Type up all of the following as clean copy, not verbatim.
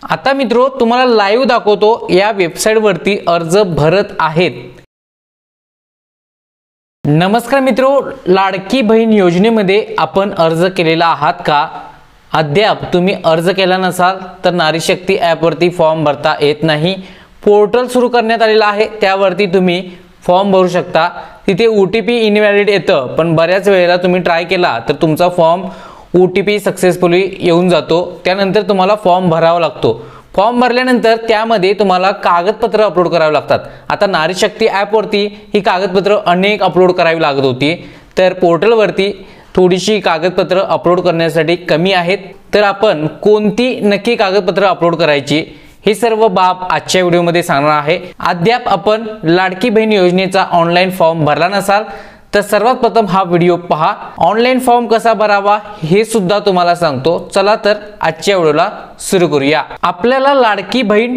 आता मित्रो तुम्हाला लाईव्ह दाखवतो या वेबसाईट वरती अर्ज भरत आहेत। नमस्कार मित्रो, लाडकी बहीण योजनेमध्ये आपण अर्ज केलेला आहात का? अद्याप तुम्ही अर्ज केला नसाल तर नारी शक्ती ॲप वरती फॉर्म भरता येत नाही। पोर्टल सुरू करण्यात आलेला आहे, त्यावरती तुम्ही फॉर्म भरू शकता। तिथे OTP इनव्हॅलिड येतं, पण बऱ्याच वेळेला तुम्ही ट्राय केला तर तुमचा फॉर्म OTP सक्सेसफुली येऊन जातो। त्यानंतर तुम्हाला फॉर्म भरावा लागतो। फॉर्म भरल्यानंतर त्यामध्ये तुम्हाला कागदपत्र अपलोड करावे लागतात। आता नारी शक्ती ॲप वरती ही कागदपत्र अनेक अपलोड करावी लागत होती, तर पोर्टल वरती थोडीशी कागदपत्र अपलोड करण्यासाठी कमी आहेत। तर आपण कोणती नक्की कागदपत्र अपलोड करायची हे सर्व बाब आजच्या व्हिडिओमध्ये सांगणार आहे। अद्याप आपण लाडकी बहीण योजनेचा ऑनलाइन फॉर्म भरला नसाल तर सर्वात प्रथम हा व्हिडिओ पहा। ऑनलाइन फॉर्म कसा भरावा हे सुद्धा तुम्हाला सांगतो। चला तर आजच्या व्हिडिओला सुरू करूया। आपल्याला लाडकी बहीण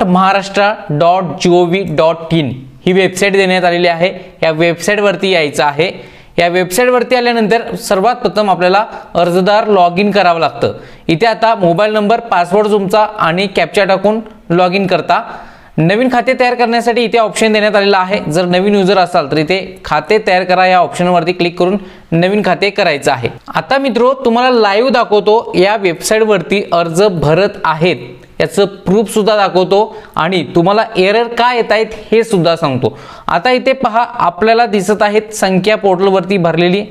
.महाराष्ट्र.gov.in ही वेबसाईट देण्यात आलेली आहे। या वेबसाईट वरती यायचं आहे। या वेबसाईट वरती आल्यानंतर सर्वात प्रथम आपल्याला अर्जदार लॉग इन करावं लागतं। इथे आता मोबाईल नंबर, पासवर्ड तुमचा आणि कॅप्चा टाकून लॉग इन करता। नवीन खाते तयार करण्यासाठी इथे ऑप्शन देण्यात आलेला आहे। जर नवीन यूजर असाल तर इथे खाते तयार करा या ऑप्शन वरती क्लिक करून नवीन खाते करायचं आहे। आता मित्रो तुम्हाला लाईव्ह दाखवतो या वेबसाईट वरती अर्ज भरत आहेत, याचं प्रूफ सुद्धा दाखवतो आणि तुम्हाला एरर काय येत आहेत हे सुद्धा सांगतो। आता इथे पहा, आपल्याला दिसत आहेत संख्या पोर्टल वरती भरलेली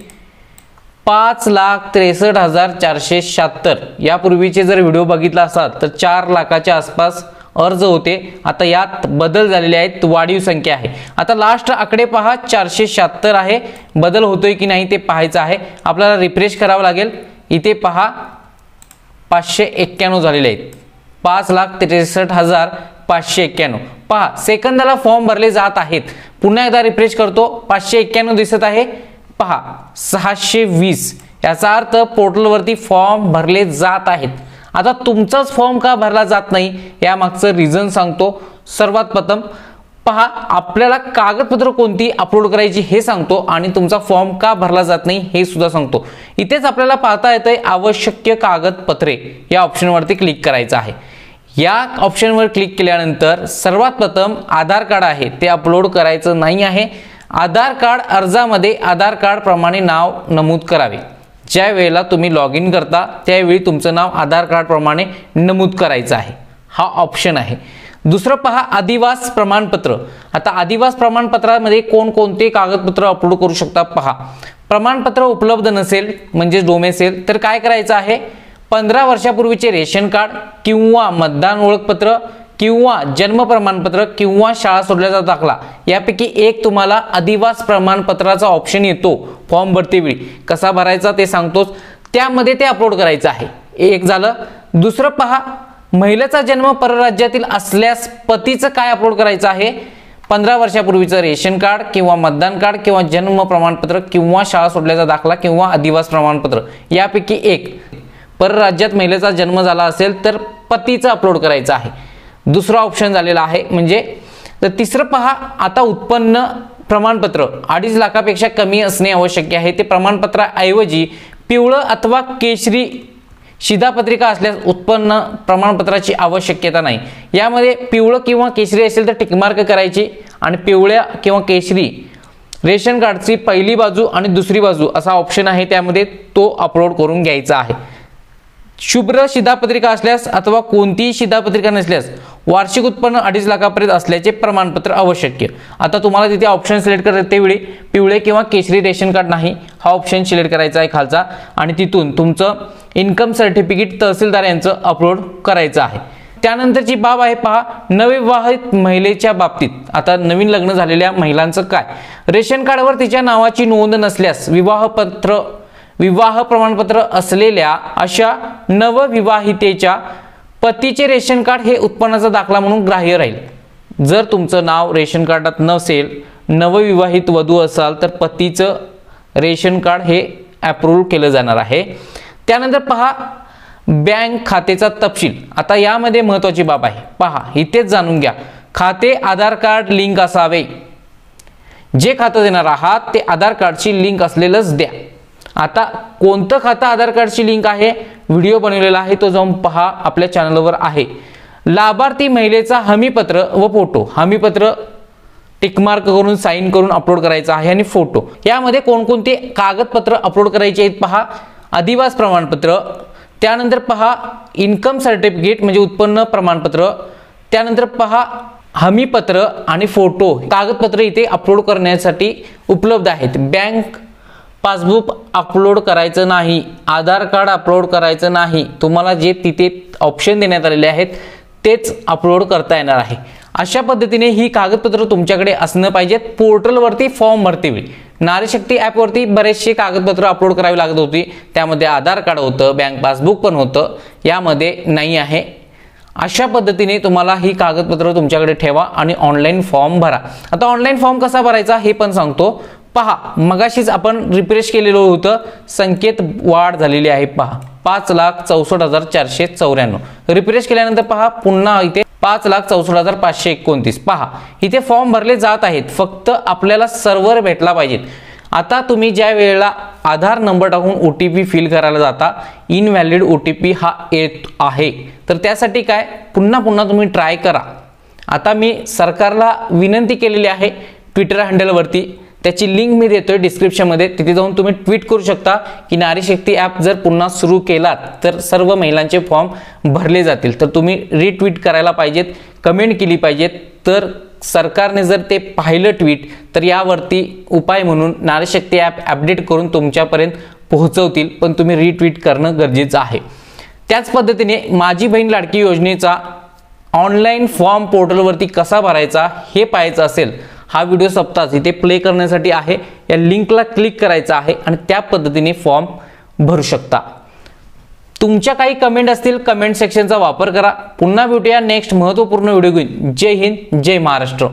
5,63,476। यापूर्वीचे जर व्हिडिओ बघितला असाल तर 4 लाखाच्या आसपास अर्ज होते। आता यात बदल झालेले आहेत, वाढीव संख्या आहे। आता लास्ट आकडे पहा 476 आहे। बदल होतोय की नाही ते पाहायचं आहे। आपल्याला रिफ्रेश करावं लागेल। इथे पहा 591 झालेले आहेत, 5,63,591। पहा सेकंदाला फॉर्म भरले जात आहेत। पुन्हा एकदा रिफ्रेश करतो, 591 दिसत आहे। पहा 620, याचा अर्थ पोर्टल वरती फॉर्म भरले जात आहेत। आता तुमचाच फॉर्म का भरला जात नाही यामागचं रिझन सांगतो। सर्वात प्रथम पहा, आपल्याला कागदपत्र कोणती अपलोड करायची हे सांगतो आणि तुमचा फॉर्म का भरला जात नाही हे सुद्धा सांगतो। इथेच आपल्याला पाहता येतंय आवश्यक कागदपत्रे या ऑप्शन वरती क्लिक करायचं आहे। या ऑप्शन वर क्लिक केल्यानंतर सर्वात प्रथम आधार कार्ड आहे ते अपलोड करायचं नाही आहे। आधार कार्ड अर्जामध्ये आधार कार्ड प्रमाणे नाव नमूद करावे। ज्या वेळेला तुम्ही लॉग इन करता त्यावेळी तुमचं नाव आधार कार्ड प्रमाणे नमूद करायचं आहे, हा ऑप्शन आहे। दुसरं पहा, आदिवास प्रमाणपत्र। आता आदिवास प्रमाणपत्रामध्ये कोणकोणते कागदपत्र अपलोड करू शकता पहा। प्रमाणपत्र उपलब्ध नसेल म्हणजे डोमेसेल तर काय करायचं आहे, 15 वर्षापूर्वीचे रेशन कार्ड किंवा मतदान ओळखपत्र किंवा जन्म प्रमाणपत्र किंवा शाळा सोडल्याचा दाखला यापैकी एक तुम्हाला आदिवास प्रमाणपत्राचा ऑप्शन येतो। फॉर्म भरतेवेळी कसा भरायचा ते सांगतोच, त्यामध्ये ते अपलोड करायचं आहे। एक झालं। दुसरं पहा, महिलेचा जन्म परराज्यातील असल्यास पतीचं काय अपलोड करायचं आहे, 15 वर्षापूर्वीचं रेशन कार्ड किंवा मतदान कार्ड किंवा जन्म प्रमाणपत्र किंवा शाळा सोडल्याचा दाखला किंवा आदिवास प्रमाणपत्र यापैकी एक। परराज्यात महिलेचा जन्म झाला असेल तर पतीचं अपलोड करायचं आहे। दुसरा ऑप्शन झालेला आहे म्हणजे। तर तिसरं पहा, आता उत्पन्न प्रमाणपत्र 2.5 लाखापेक्षा कमी असणे आवश्यक आहे। ते प्रमाणपत्राऐवजी पिवळं अथवा केशरी शिधापत्रिका असल्यास उत्पन्न प्रमाणपत्राची आवश्यकता नाही। यामध्ये पिवळं किंवा केशरी असेल तर टिकमार्क करायची आणि पिवळ्या किंवा केशरी रेशन कार्डची पहिली बाजू आणि दुसरी बाजू असा ऑप्शन आहे, त्यामध्ये तो अपलोड करून घ्यायचा आहे। शुभ्र शिधापत्रिका असल्यास अथवा कोणतीही शिधापत्रिका नसल्यास वार्षिक उत्पन्न 2.5 लाखापर्यंत असल्याचे प्रमाणपत्र आवश्यक। आता तुम्हाला तिथे ऑप्शन सिलेक्ट करते वेळी पिवळे किंवा केशरी रेशन कार्ड नाही हा ऑप्शन सिलेक्ट करायचा आहे खालचा आणि तिथून तुमचं इन्कम सर्टिफिकेट तहसीलदार यांचं अपलोड करायचं आहे। त्यानंतरची बाब आहे पहा, नवविवाहित महिलेच्या बाबतीत। आता नवीन लग्न झालेल्या महिलांचं काय, रेशन कार्डवर तिच्या नावाची नोंद नसल्यास विवाह प्रमाणपत्र असलेल्या अशा नवविवाहितेच्या पतीचे रेशन कार्ड हे उत्पन्नाचा दाखला म्हणून ग्राह्य राहील। जर तुमचं नाव रेशन कार्डात नसेल, नवविवाहित वधू असाल तर पतीचं रेशन कार्ड हे अप्रूव्ह केलं जाणार आहे। त्यानंतर पहा, बँक खात्याचा तपशील। आता यामध्ये महत्त्वाची बाब आहे पहा, इथेच जाणून घ्या। खाते आधार कार्ड लिंक असावे। जे खातं देणार आहात ते आधार कार्डची लिंक असलेलंच द्या। आता कोणतं खातं आधार कार्डची लिंक आहे, व्हिडिओ बनवलेला आहे, तो जाऊन पहा, आपल्या चॅनलवर आहे. लाभार्थी महिलेचा हमीपत्र व फोटो. हमीपत्र टिकमार्क करून साइन करून अपलोड करायचा आहे आणि फोटो. यामध्ये कोणकोणते कागदपत्र अपलोड करायचे आहेत पहा. अधिवास प्रमाणपत्र, त्यानंतर पहा इन्कम सर्टिफिकेट म्हणजे उत्पन्न प्रमाणपत्र, त्यानंतर पहा हमीपत्र आणि फोटो. कागदपत्र इथे अपलोड करण्यासाठी उपलब्ध आहेत. बँक पासबुक अपलोड करायचं नाही, आधार कार्ड अपलोड करायचं नाही. तुम्हाला जे तिथे ऑप्शन देण्यात आलेले आहेत तेच अपलोड करता येणार आहे. अशा पद्धतीने ही कागदपत्र तुमच्याकडे असणं पाहिजेत. पोर्टलवरती फॉर्म भरते वेळी नारी शक्ती ॲपवरती बरेचसे कागदपत्र अपलोड करावी लागत होती. त्यामध्ये आधार कार्ड होतं, बँक पासबुक पण होतं, यामध्ये नाही आहे. अशा पद्धतीने तुम्हाला ही कागदपत्र तुमच्याकडे ठेवा आणि ऑनलाईन फॉर्म भरा. आता ऑनलाईन फॉर्म कसा भरायचा हे पण सांगतो. पहा, मगाशीच आपण रिफ्रेश केलेलं होतं, संख्येत वाढ झालेली आहे. पहा 5,64,494. रिफ्रेश केल्यानंतर पहा पुन्हा इथे 5,64,529. पहा इथे फॉर्म भरले जात आहेत. फक्त आपल्याला सर्व्हर भेटला पाहिजेत. आता तुम्ही ज्या वेळेला आधार नंबर टाकून OTP फिल करायला जाता, इनव्हॅलिड OTP हा येत आहे. तर त्यासाठी काय, पुन्हा तुम्ही ट्राय करा. आता मी सरकारला विनंती केलेली आहे ट्विटर हँडलवरती, त्याची लिंक मी देतोय डिस्क्रिप्शनमध्ये, तिथे जाऊन तुम्ही ट्विट करू शकता की नारी शक्ती ॲप जर पुन्हा सुरू केलात तर सर्व महिलांचे फॉर्म भरले जातील. तर तुम्ही रिट्विट करायला पाहिजेत, कमेंट केली पाहिजेत. तर सरकारने जर ते पाहिलं ट्विट तर यावरती उपाय म्हणून नारी शक्ती ॲप अपडेट करून तुमच्यापर्यंत पोहोचवतील. पण तुम्ही रिट्विट करणं गरजेचं आहे. त्याच पद्धतीने माझी बहीण लाडकी योजनेचा ऑनलाईन फॉर्म पोर्टलवरती कसा भरायचा हे पाहायचं असेल, हा व्हिडिओ सप्ताह इथे प्ले करण्यासाठी आहे. या लिंकला क्लिक करायचं आहे आणि त्या पद्धतीने फॉर्म भरू शकता. तुमच्या काही कमेंट असतील, कमेंट सेक्शनचा वापर करा. पुन्हा भेटूया नेक्स्ट महत्त्वपूर्ण व्हिडिओ घेऊन. जय हिंद, जय महाराष्ट्र.